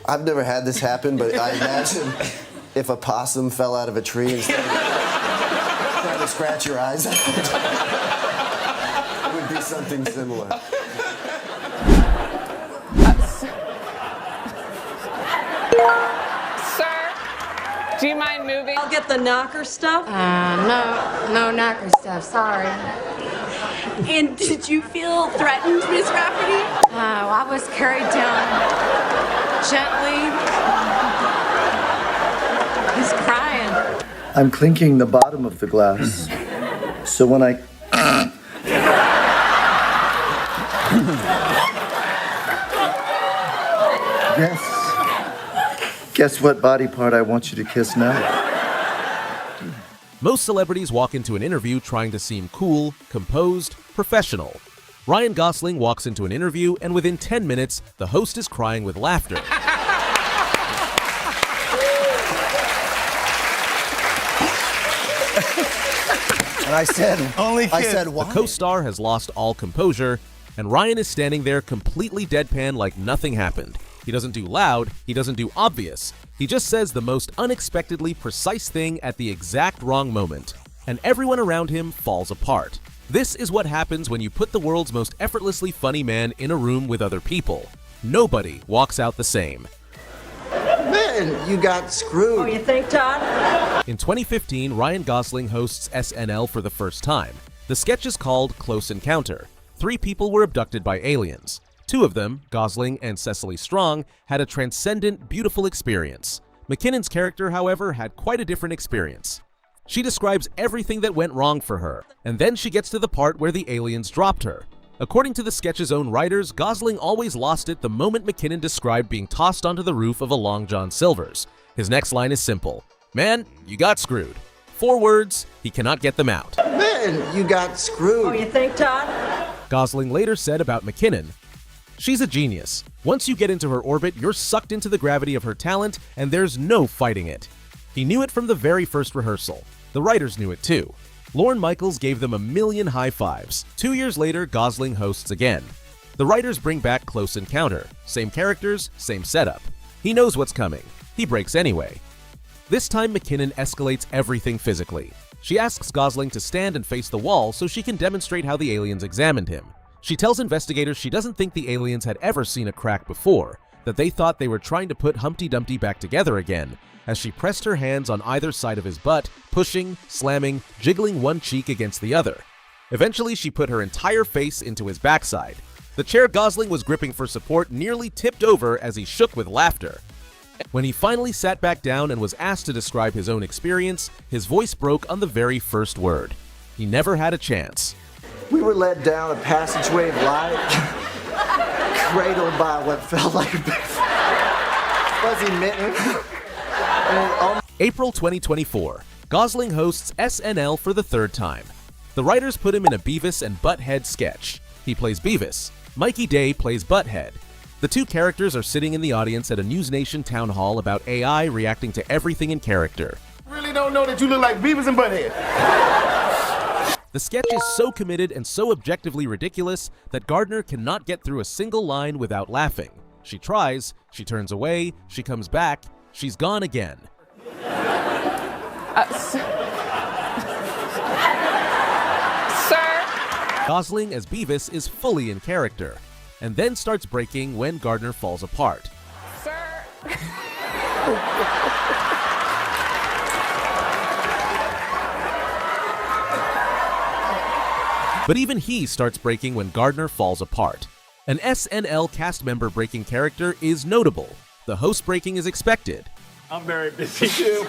I've never had this happen, but I imagine if a possum fell out of a tree and started trying to scratch your eyes out, it would be something similar. Sir, do you mind moving? I'll get the knocker stuff. No knocker stuff, sorry. And did you feel threatened, Miss Rafferty? I was carried down gently. He's crying. I'm clinking the bottom of the glass, so when I... Guess what body part I want you to kiss now? Most celebrities walk into an interview trying to seem cool, composed, professional. Ryan Gosling walks into an interview and within 10 minutes, the host is crying with laughter. And I said, why? The co-star has lost all composure, and Ryan is standing there completely deadpan like nothing happened. He doesn't do loud, he doesn't do obvious. He just says the most unexpectedly precise thing at the exact wrong moment, and everyone around him falls apart. This is what happens when you put the world's most effortlessly funny man in a room with other people. Nobody walks out the same. Man, you got screwed. Oh, you think, Todd? In 2015, Ryan Gosling hosts SNL for the first time. The sketch is called Close Encounter. 3 people were abducted by aliens. 2 of them, Gosling and Cecily Strong, had a transcendent, beautiful experience. McKinnon's character, however, had quite a different experience. She describes everything that went wrong for her, and then she gets to the part where the aliens dropped her. According to the sketch's own writers, Gosling always lost it the moment McKinnon described being tossed onto the roof of a Long John Silver's. His next line is simple. Man, you got screwed. 4 words, he cannot get them out. Man, you got screwed. Oh, you think, Todd? Gosling later said about McKinnon, "She's a genius. Once you get into her orbit, you're sucked into the gravity of her talent, and there's no fighting it." He knew it from the very first rehearsal. The writers knew it too. Lorne Michaels gave them a million high fives. 2 years later, Gosling hosts again. The writers bring back Close Encounter. Same characters, same setup. He knows what's coming. He breaks anyway. This time, McKinnon escalates everything physically. She asks Gosling to stand and face the wall so she can demonstrate how the aliens examined him. She tells investigators she doesn't think the aliens had ever seen a crack before, that they thought they were trying to put Humpty Dumpty back together again, as she pressed her hands on either side of his butt, pushing, slamming, jiggling one cheek against the other. Eventually, she put her entire face into his backside. The chair Gosling was gripping for support nearly tipped over as he shook with laughter. When he finally sat back down and was asked to describe his own experience, his voice broke on the very first word. He never had a chance. We were led down a passageway of light, cradled by what felt like a big fuzzy mitten. April 2024. Gosling hosts SNL for the 3rd time. The writers put him in a Beavis and Butthead sketch. He plays Beavis. Mikey Day plays Butthead. The 2 characters are sitting in the audience at a News Nation town hall about AI reacting to everything in character. Really don't know that you look like Beavis and Butthead. The sketch is so committed and so objectively ridiculous that Gardner cannot get through a single line without laughing. She tries, she turns away, she comes back, she's gone again. Sir? Gosling as Beavis is fully in character, and then starts breaking when Gardner falls apart. Sir? But even he starts breaking when Gardner falls apart. An SNL cast member breaking character is notable. The host breaking is expected. I'm very busy too.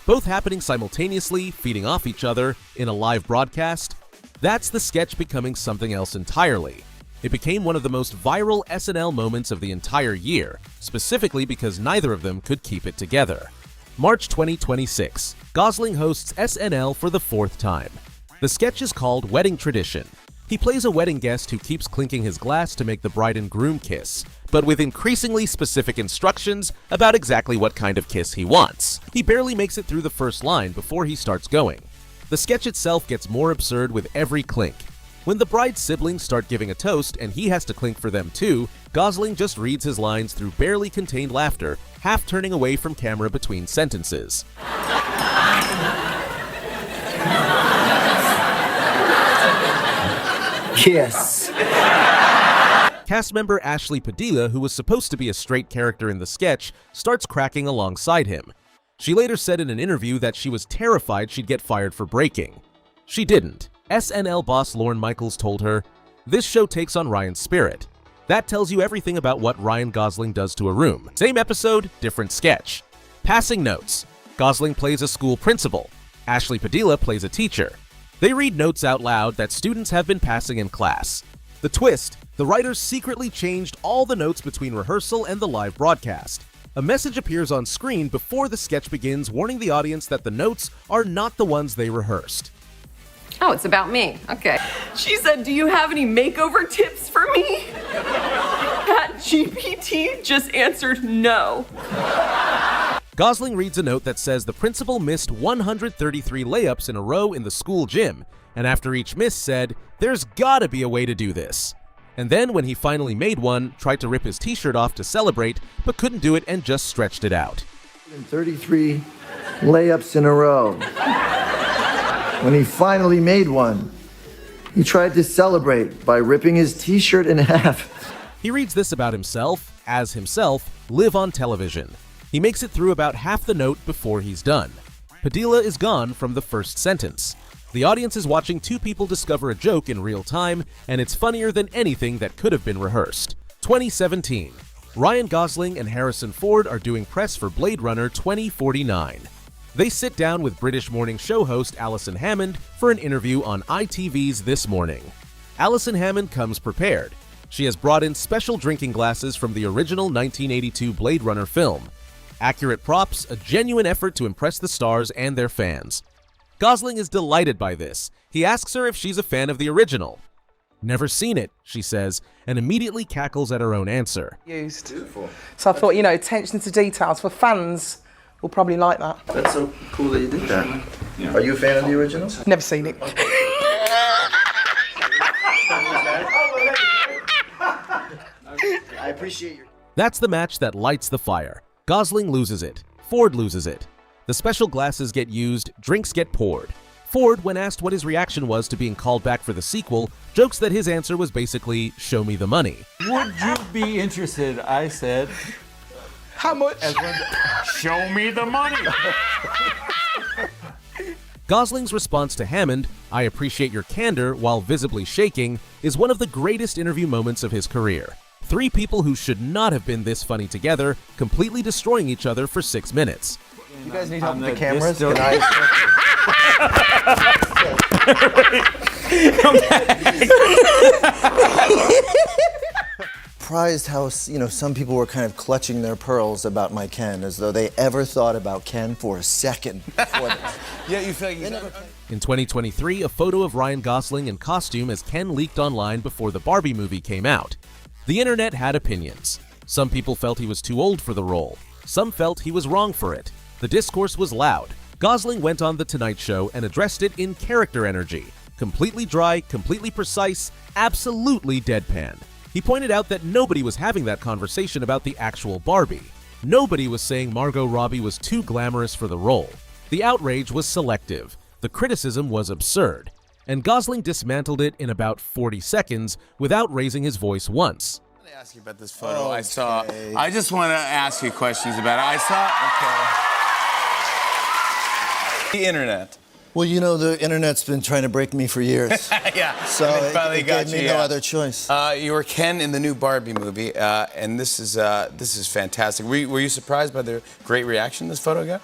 Both happening simultaneously, feeding off each other, in a live broadcast. That's the sketch becoming something else entirely. It became one of the most viral SNL moments of the entire year, specifically because neither of them could keep it together. March 2026. Gosling hosts SNL for the 4th time. The sketch is called Wedding Tradition. He plays a wedding guest who keeps clinking his glass to make the bride and groom kiss, but with increasingly specific instructions about exactly what kind of kiss he wants. He barely makes it through the first line before he starts going. The sketch itself gets more absurd with every clink. When the bride's siblings start giving a toast and he has to clink for them too, Gosling just reads his lines through barely contained laughter, half turning away from camera between sentences. Kiss. Cast member Ashley Padilla, who was supposed to be a straight character in the sketch, starts cracking alongside him. She later said in an interview that she was terrified she'd get fired for breaking. She didn't. SNL boss Lorne Michaels told her, "This show takes on Ryan's spirit. That tells you everything about what Ryan Gosling does to a room. Same episode, different sketch." Passing notes. Gosling plays a school principal. Ashley Padilla plays a teacher. They read notes out loud that students have been passing in class. The twist, the writers secretly changed all the notes between rehearsal and the live broadcast. A message appears on screen before the sketch begins, warning the audience that the notes are not the ones they rehearsed. Oh, it's about me. Okay. She said, "Do you have any makeover tips for me?" ChatGPT just answered no. Gosling reads a note that says the principal missed 133 layups in a row in the school gym, and after each miss said, "There's gotta be a way to do this." And then when he finally made one, tried to rip his t-shirt off to celebrate, but couldn't do it and just stretched it out. 33 layups in a row. When he finally made one, he tried to celebrate by ripping his t-shirt in half. He reads this about himself, as himself, live on television. He makes it through about half the note before he's done. Padilla is gone from the first sentence. The audience is watching two people discover a joke in real time, and it's funnier than anything that could have been rehearsed. 2017. Ryan Gosling and Harrison Ford are doing press for Blade Runner 2049. They sit down with British morning show host Alison Hammond for an interview on ITV's This Morning. Alison Hammond comes prepared. She has brought in special drinking glasses from the original 1982 Blade Runner film. Accurate props, a genuine effort to impress the stars and their fans. Gosling is delighted by this. He asks her if she's a fan of the original. "Never seen it," she says, and immediately cackles at her own answer. Used. Beautiful. So I thought, attention to details for fans will probably like that. That's so cool that you did that. Yeah. Are you a fan of the original? Never seen it. I appreciate your... That's the match that lights the fire. Gosling loses it. Ford loses it. The special glasses get used, drinks get poured. Ford, when asked what his reaction was to being called back for the sequel, jokes that his answer was basically, "Show me the money." Would you be interested? I said. How much? Show me the money. Gosling's response to Hammond, "I appreciate your candor," while visibly shaking, is one of the greatest interview moments of his career. Three people who should not have been this funny together, completely destroying each other for 6 minutes. You guys need help with the cameras? Can Surprised how, some people were kind of clutching their pearls about my Ken, as though they ever thought about Ken for a second before this. Yeah, you feel like In 2023, a photo of Ryan Gosling in costume as Ken leaked online before the Barbie movie came out. The internet had opinions. Some people felt he was too old for the role. Some felt he was wrong for it. The discourse was loud. Gosling went on The Tonight Show and addressed it in character energy. Completely dry, completely precise, absolutely deadpan. He pointed out that nobody was having that conversation about the actual Barbie. Nobody was saying Margot Robbie was too glamorous for the role. The outrage was selective. The criticism was absurd. And Gosling dismantled it in about 40 seconds without raising his voice once. I want to ask you about this photo I saw. I just want to ask you questions about it. I saw the internet. Well, the internet's been trying to break me for years. Yeah. So it finally got gave me no other choice. You were Ken in the new Barbie movie, and this is fantastic. Were you surprised by the great reaction this photo got?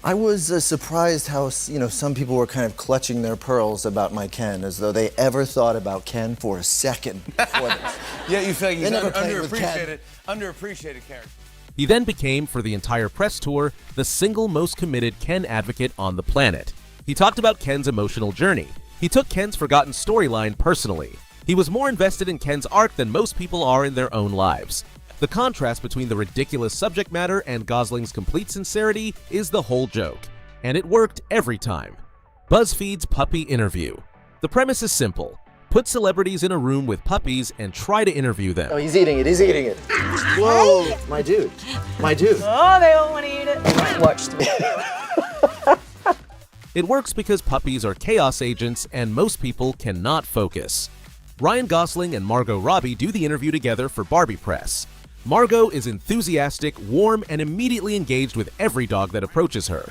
I was surprised how, some people were kind of clutching their pearls about my Ken, as though they ever thought about Ken for a second before this. Yeah, you feel like he's They never an played with Ken. underappreciated character. He then became, for the entire press tour, the single most committed Ken advocate on the planet. He talked about Ken's emotional journey. He took Ken's forgotten storyline personally. He was more invested in Ken's arc than most people are in their own lives. The contrast between the ridiculous subject matter and Gosling's complete sincerity is the whole joke. And it worked every time. BuzzFeed's Puppy Interview. The premise is simple. Put celebrities in a room with puppies and try to interview them. Oh, he's eating it. He's eating it. Whoa, my dude. My dude. Oh, they all want to eat it. Watch It works because puppies are chaos agents and most people cannot focus. Ryan Gosling and Margot Robbie do the interview together for Barbie Press. Margot is enthusiastic, warm, and immediately engaged with every dog that approaches her.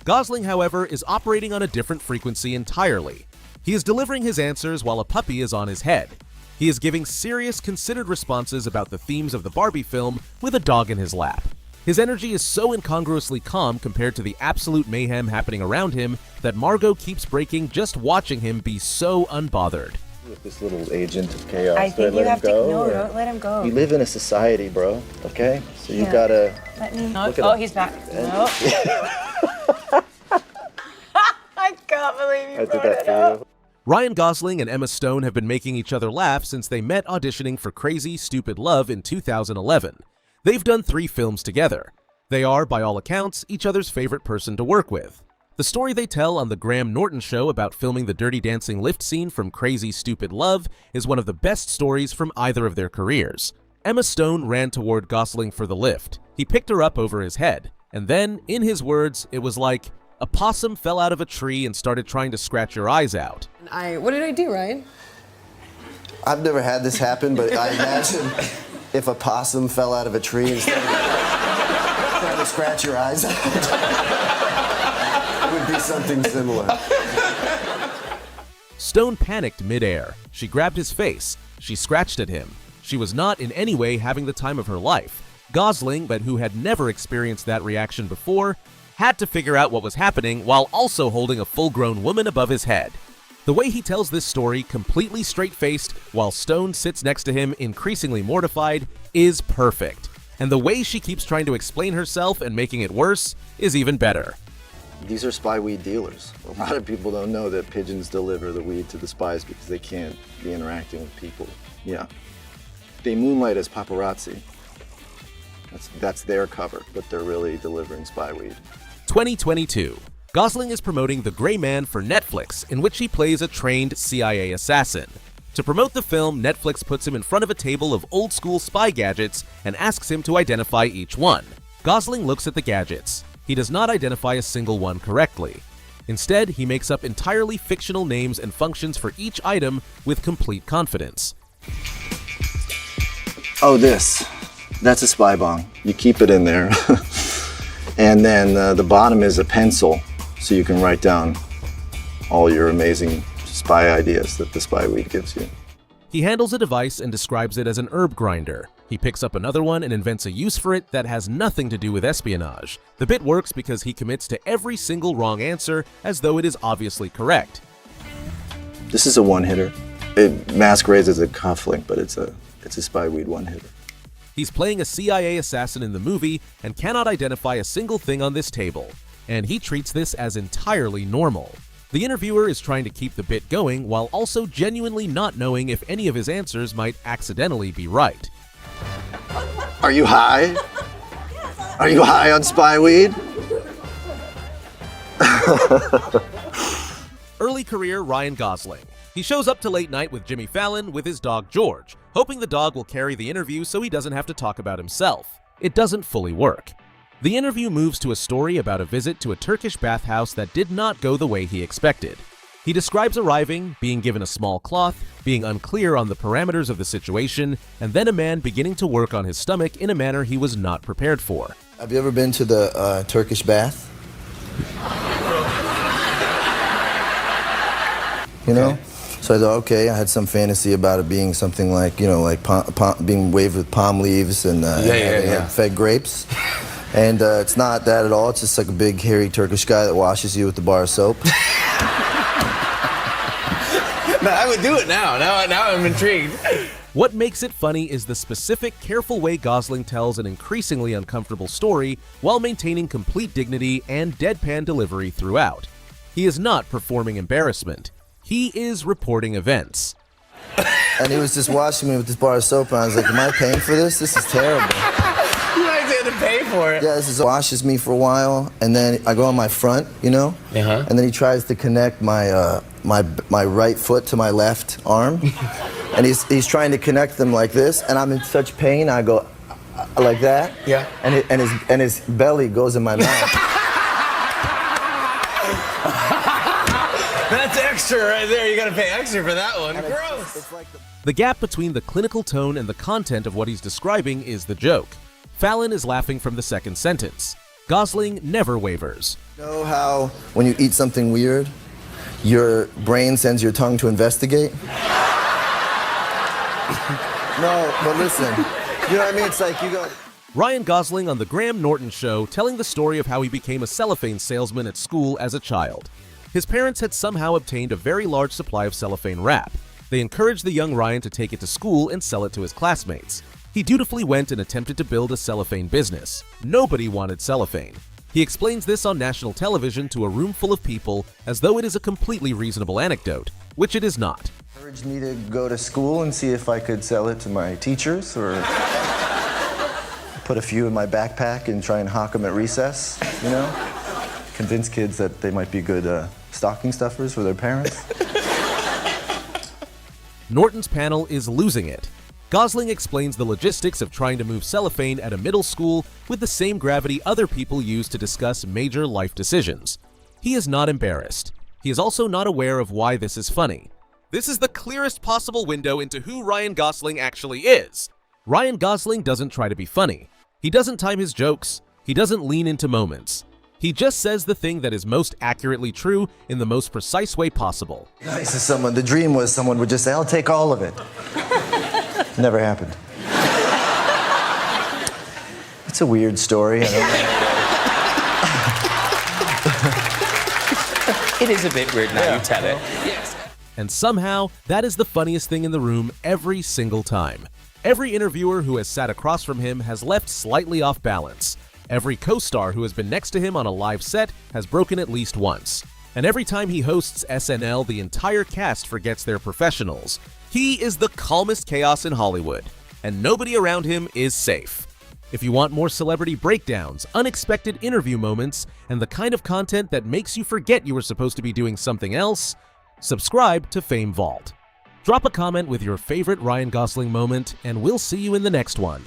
Gosling, however, is operating on a different frequency entirely. He is delivering his answers while a puppy is on his head. He is giving serious, considered responses about the themes of the Barbie film with a dog in his lap. His energy is so incongruously calm compared to the absolute mayhem happening around him that Margot keeps breaking just watching him be so unbothered. With this little agent of chaos, I think you have to. No, don't let him go. We live in a society, bro. Okay, so you gotta. Let me. Oh, he's back. No. I can't believe you I did that for you. Ryan Gosling and Emma Stone have been making each other laugh since they met auditioning for Crazy Stupid Love in 2011. They've done 3 films together. They are, by all accounts, each other's favorite person to work with. The story they tell on the Graham Norton Show about filming the Dirty Dancing lift scene from Crazy Stupid Love is one of the best stories from either of their careers. Emma Stone ran toward Gosling for the lift. He picked her up over his head, and then, in his words, it was like, a possum fell out of a tree and started trying to scratch your eyes out. What did I do, Ryan? I've never had this happen, but I imagine if a possum fell out of a tree and started trying to scratch your eyes out, it would be something similar. Stone panicked midair. She grabbed his face. She scratched at him. She was not in any way having the time of her life. Gosling, but who had never experienced that reaction before, had to figure out what was happening while also holding a full-grown woman above his head. The way he tells this story, completely straight-faced, while Stone sits next to him increasingly mortified, is perfect. And the way she keeps trying to explain herself and making it worse is even better. These are spy weed dealers. A lot of people don't know that pigeons deliver the weed to the spies because they can't be interacting with people. Yeah. They moonlight as paparazzi. That's their cover, but they're really delivering spy weed. 2022. Gosling is promoting The Gray Man for Netflix, in which he plays a trained CIA assassin. To promote the film, Netflix puts him in front of a table of old-school spy gadgets and asks him to identify each one. Gosling looks at the gadgets. He does not identify a single one correctly. Instead, he makes up entirely fictional names and functions for each item with complete confidence. Oh, that's a spy bong. You keep it in there. And then the bottom is a pencil, so you can write down all your amazing spy ideas that the spy weed gives you. He handles a device and describes it as an herb grinder. He picks up another one and invents a use for it that has nothing to do with espionage. The bit works because he commits to every single wrong answer as though it is obviously correct. This is a one-hitter. It masquerades as a cufflink, but it's a spy weed one-hitter. He's playing a CIA assassin in the movie and cannot identify a single thing on this table, and he treats this as entirely normal. The interviewer is trying to keep the bit going while also genuinely not knowing if any of his answers might accidentally be right. Are you high? Are you high on spy weed? Early career Ryan Gosling. He shows up to late night with Jimmy Fallon with his dog George, hoping the dog will carry the interview so he doesn't have to talk about himself. It doesn't fully work. The interview moves to a story about a visit to a Turkish bathhouse that did not go the way he expected. He describes arriving, being given a small cloth, being unclear on the parameters of the situation, and then a man beginning to work on his stomach in a manner he was not prepared for. Have you ever been to the Turkish bath? You know? So I thought, okay, I had some fantasy about it being something like, you know, like being waved with palm leaves and fed grapes. And it's not that at all. It's just like a big, hairy Turkish guy that washes you with the bar of soap. No, I would do it now. Now I'm intrigued. What makes it funny is the specific, careful way Gosling tells an increasingly uncomfortable story while maintaining complete dignity and deadpan delivery throughout. He is not performing embarrassment. He is reporting events. And he was just washing me with this bar of soap, and I was like, am I paying for this? This is terrible. You actually had to pay for it. Yeah, this washes me for a while, and then I go on my front, you know? Uh-huh. And then he tries to connect my my right foot to my left arm, and he's trying to connect them like this, and I'm in such pain. I go like that. Yeah. And his belly goes in my mouth. That's extra right there. You gotta pay extra for that one. Gross. The gap between the clinical tone and the content of what he's describing is the joke. Fallon is laughing from the second sentence. Gosling never wavers. You know how when you eat something weird, your brain sends your tongue to investigate? No, but listen, you know what I mean? It's like you go... Ryan Gosling on The Graham Norton Show telling the story of how he became a cellophane salesman at school as a child. His parents had somehow obtained a very large supply of cellophane wrap. They encouraged the young Ryan to take it to school and sell it to his classmates. He dutifully went and attempted to build a cellophane business. Nobody wanted cellophane. He explains this on national television to a room full of people as though it is a completely reasonable anecdote, which it is not. Encouraged me to go to school and see if I could sell it to my teachers, or put a few in my backpack and try and hawk them at recess, you know? Convince kids that they might be good stocking stuffers for their parents. Norton's panel is losing it. Gosling explains the logistics of trying to move cellophane at a middle school with the same gravity other people use to discuss major life decisions. He is not embarrassed. He is also not aware of why this is funny. This is the clearest possible window into who Ryan Gosling actually is. Ryan Gosling doesn't try to be funny. He doesn't time his jokes. He doesn't lean into moments. He just says the thing that is most accurately true in the most precise way possible. Nice as someone. The dream was someone would just say, I'll take all of it. Never happened. It's a weird story. I don't know. It is a bit weird now, Yeah. you tell it. Yes. And somehow, that is the funniest thing in the room every single time. Every interviewer who has sat across from him has left slightly off balance. Every co-star who has been next to him on a live set has broken at least once. And every time he hosts SNL, the entire cast forgets they're professionals. He is the calmest chaos in Hollywood, and nobody around him is safe. If you want more celebrity breakdowns, unexpected interview moments, and the kind of content that makes you forget you were supposed to be doing something else, subscribe to Fame Vault. Drop a comment with your favorite Ryan Gosling moment, and we'll see you in the next one.